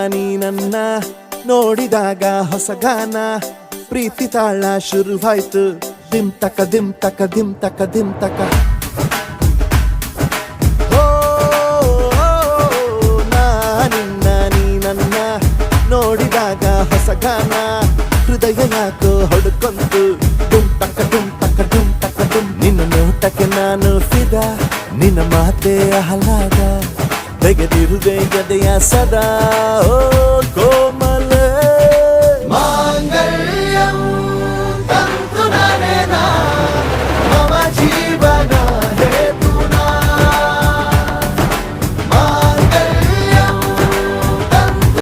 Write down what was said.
ನೀ ನನ್ನ ನೋಡಿದಾಗ ಹೊಸಗಾನ ಪ್ರೀತಿ ತಾಳ ಶುರುವಾಯ್ತು ದಿಮ್ ತಕ ದಿಮ್ ತಕ ದಿಮ್ ತಕ ದಿಮ್ ತಕ ನಿನ್ನ ನೀ ನನ್ನ ನೋಡಿದಾಗ ಹೊಸಗಾನ ಹೃದಯ ಯಾಕೋ ಹೊಡ್ಕೊಂತು ಡುಮ್ ತಕ ಡುಮ್ ತಕ ಡುಮ್ ತಕ ಡುಮ್ ನಿನ್ನ ನೋಟಕ್ಕೆ ನಾನು ಫಿದಾ ನಿನ್ನ ಮಾತೆ ಆಹ್ಲಾದ ತೆಗೆದಿರುವೆ ಎದೆಯ ಸದಾ